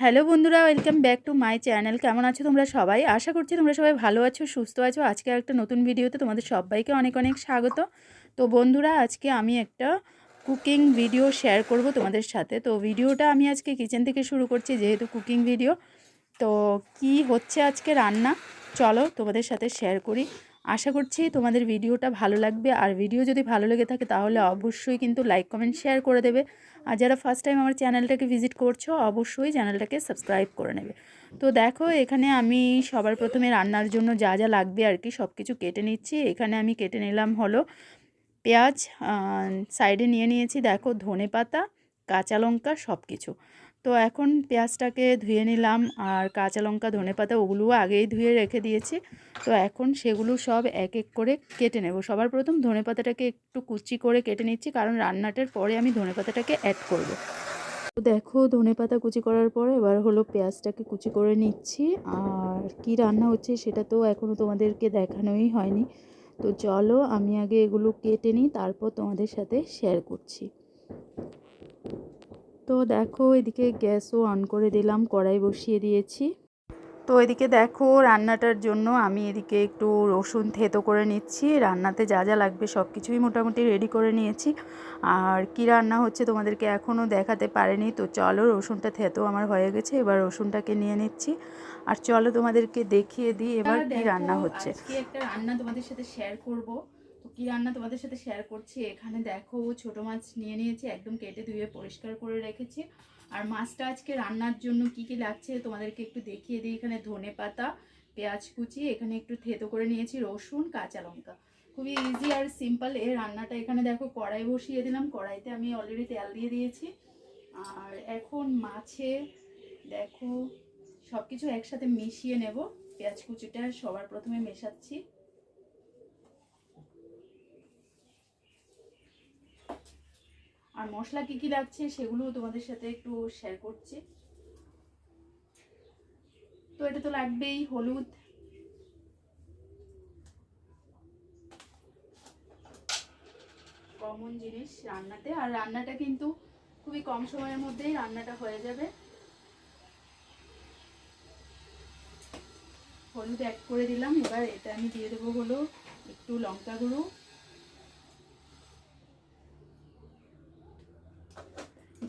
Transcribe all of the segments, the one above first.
Hello বন্ধুরা, welcome back to my channel. কেমন আছো তোমরা সবাই? আশা করছি তোমরা সবাই ভালো আছো, সুস্থ আছো। আজকে একটা নতুন ভিডিওতে তোমাদের সবাইকে অনেক অনেক স্বাগত। তো বন্ধুরা, আজকে আমি একটা কুকিং ভিডিও শেয়ার করব তোমাদের সাথে। তো ভিডিওটা আমি আজকে কিচেন থেকে শুরু করছি, যেহেতু কুকিং ভিডিও। তো কি হচ্ছে আজকে রান্না, চলো তোমাদের সাথে শেয়ার করি। আশা করছি তোমাদের ভিডিওটা ভালো লাগবে। আর ভিডিও যদি ভালো লেগে থাকে তাহলে অবশ্যই কিন্তু লাইক কমেন্ট শেয়ার করে দেবে। আর যারা ফার্স্ট টাইম আমার চ্যানেলটাকে ভিজিট করছো অবশ্যই চ্যানেলটাকে সাবস্ক্রাইব করে নেবে। তো দেখো, এখানে আমি সবার প্রথমে রান্নার জন্য যা যা লাগবে আর কি সব কিছু কেটে নিচ্ছি। এখানে আমি কেটে নিলাম হলো পেঁয়াজ, সাইডে নিয়ে নিয়েছি দেখো ধনেপাতা, কাঁচা লঙ্কা সব কিছু। তো এখন পেঁয়াজটাকে ধুয়ে নিলাম, আর কাঁচা লঙ্কা ধনেপাতা ওগুলোও আগেই ধুয়ে রেখে দিয়েছি। তো এখন সেগুলো সব এক এক করে কেটে নেব। সবার প্রথম ধনেপাতাটাকে একটু কুচি করে কেটে নিচ্ছি, কারণ রান্নাটার পরে আমি ধনেপাতাটাকে অ্যাড করব। তো দেখো, ধনেপাতা কুচি করার পর এবার হলো পেঁয়াজটাকে কুচি করে নিচ্ছি। আর কি রান্না হচ্ছে সেটা তো এখনও তোমাদেরকে দেখানোই হয়নি। তো চলো আমি আগে এগুলো কেটে নিই, তারপর তোমাদের সাথে শেয়ার করছি। তো দেখো, এদিকে গ্যাসও অন করে দিলাম, কড়াই বসিয়ে দিয়েছি। তো এদিকে দেখো, রান্নাটার জন্য আমি এদিকে একটু রসুন থেতো করে নিচ্ছি। রান্নাতে যা যা লাগবে সব কিছুই মোটামুটি রেডি করে নিয়েছি। আর কি রান্না হচ্ছে তোমাদেরকে এখনও দেখাতে পারিনি। তো চলো, রসুনটা থেতো আমার হয়ে গেছে, এবার রসুনটাকে নিয়ে নিচ্ছি। আর চলো তোমাদেরকে দেখিয়ে দিই এবার কি রান্না হচ্ছে। আজকে একটা রান্না তোমাদের সাথে শেয়ার করব। তো কী রান্না তোমাদের সাথে শেয়ার করছি, এখানে দেখো ছোট মাছ নিয়ে নিয়েছি, একদম কেটে ধুয়ে পরিষ্কার করে রেখেছি। আর মাছটা আজকে রান্নার জন্য কি কি লাগছে তোমাদেরকে একটু দেখিয়ে দিই। এখানে ধনেপাতা, পেঁয়াজ কুচি, এখানে একটু থেতো করে নিয়েছি রসুন, কাঁচা লঙ্কা। খুবই ইজি আর সিম্পল এই রান্নাটা। এখানে দেখো কড়াই বসিয়ে দিলাম, কড়াইতে আমি অলরেডি তেল দিয়ে দিয়েছি। আর এখন মাছে দেখো সব কিছু একসাথে মিশিয়ে নেব। পেঁয়াজ কুচিটা সবার প্রথমে মেশাচ্ছি। আর মশলা কি কি লাগছে সেগুলো তোমাদের সাথে একটু শেয়ার করছি। তো এটা তো লাগবেই, হলুদ, কমন জিনিস রান্নাতে। আর রান্নাটা কিন্তু খুবই কম সময়ের মধ্যেই রান্নাটা হয়ে যাবে। হলুদ অ্যাড করে দিলাম। এবার এটা আমি দিয়ে দেবো হলো একটু লঙ্কা গুঁড়ো,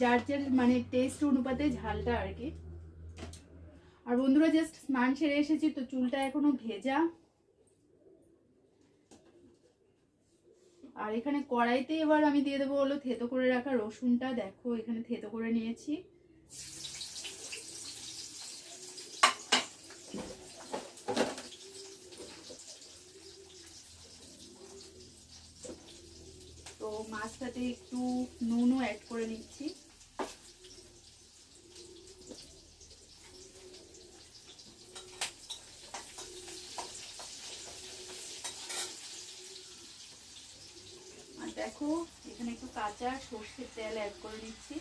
যার যার মানে টেস্ট অনুপাতে ঝালটা আর কি। আর বন্ধুরা, জাস্ট স্নান সেরে এসেছি, তো চুলটা এখনো ভেজা। আর এখানে কড়াইতে এবার আমি দিয়ে দেবো হলো থেতো করে রাখা রসুনটা। দেখো এখানে থেতো করে নিয়েছি। তো মাছটাতে একটু নুনও অ্যাড করে নিচ্ছি। আর দেখো এখানে একটু কাঁচা সর্ষের তেল অ্যাড করে নিচ্ছি।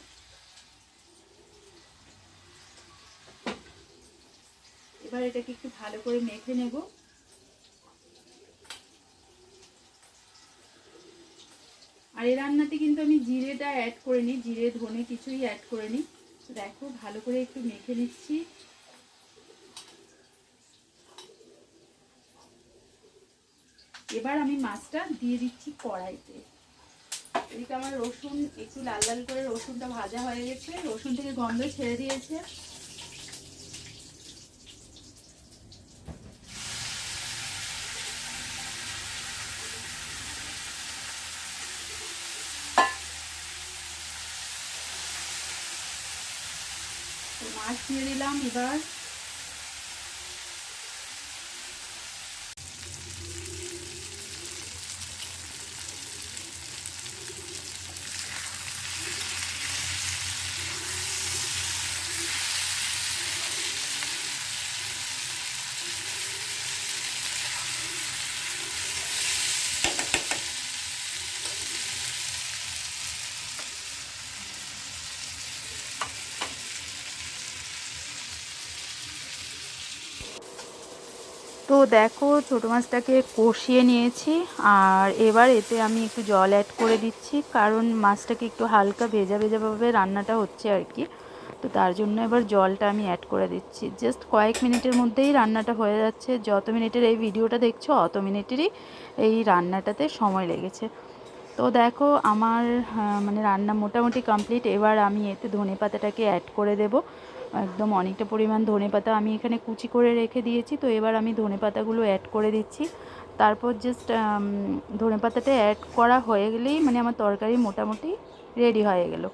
এবার এটাকে একটু ভালো করে মেখে নেব। আর এই রান্নাতে কিন্তু আমি জিরেটা অ্যাড করিনি, জিরে ধনে কিছুই অ্যাড করিনি। তো দেখো ভালো করে একটু মেখে নিচ্ছি। এবার আমি মাছটা দিয়ে দিচ্ছি কড়াইতে। এদিকে আমার রসুন একটু লাল লাল করে রসুনটা ভাজা হয়ে গেছে, রসুন থেকে গন্ধ ছেড়ে দিয়েছে। তো মাছ দিয়ে দিলাম এবার। তো দেখো ছোটো মাছটাকে কষিয়ে নিয়েছি। আর এবার এতে আমি একটু জল অ্যাড করে দিচ্ছি, কারণ মাছটাকে একটু হালকা ভেজা ভেজাভাবে রান্নাটা হচ্ছে আর কি। তো তো তার জন্য এবার জলটা আমি অ্যাড করে দিচ্ছি। জাস্ট কয়েক মিনিটের মধ্যেই রান্নাটা হয়ে যাচ্ছে। যত মিনিটের এই ভিডিওটা দেখছো অত মিনিটেরই এই রান্নাটাতে সময় লেগেছে। তো দেখো আমার মানে রান্না মোটামুটি কমপ্লিট। এবার আমি এতে ধনেপাতাটাকে অ্যাড করে দেব। একদম অনেকটা পরিমাণ ধনেপাতা আমি এখানে কুচি করে রেখে দিয়েছি। তো এবার আমি ধনেপাতাগুলো অ্যাড করে দিচ্ছি। তারপর জাস্ট ধনেপাতাটা অ্যাড করা হয়ে গেলেই মানে আমার তরকারি মোটামুটি রেডি হয়ে গেল।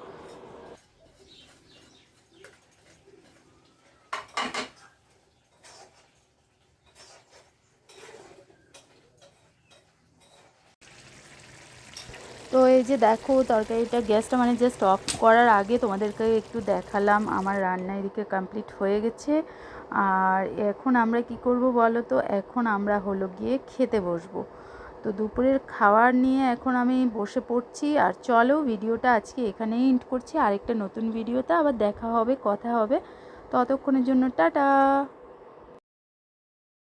তো এই যে দেখো তরকারিটা গ্যাসটা মানে জাস্ট অফ করার আগে তোমাদেরকে একটু দেখালাম আমার রান্না এদিকে কমপ্লিট হয়ে গেছে। আর এখন আমরা কি করব বলো তো, এখন আমরা হলো গিয়ে খেতে বসবো। তো দুপুরের খাবার নিয়ে এখন আমি বসে পড়ছি। আর চলো ভিডিওটা আজকে এখানেই এন্ড করছি। আরেকটা নতুন ভিডিওতে আবার দেখা হবে, কথা হবে। ততক্ষণের জন্য টাটা।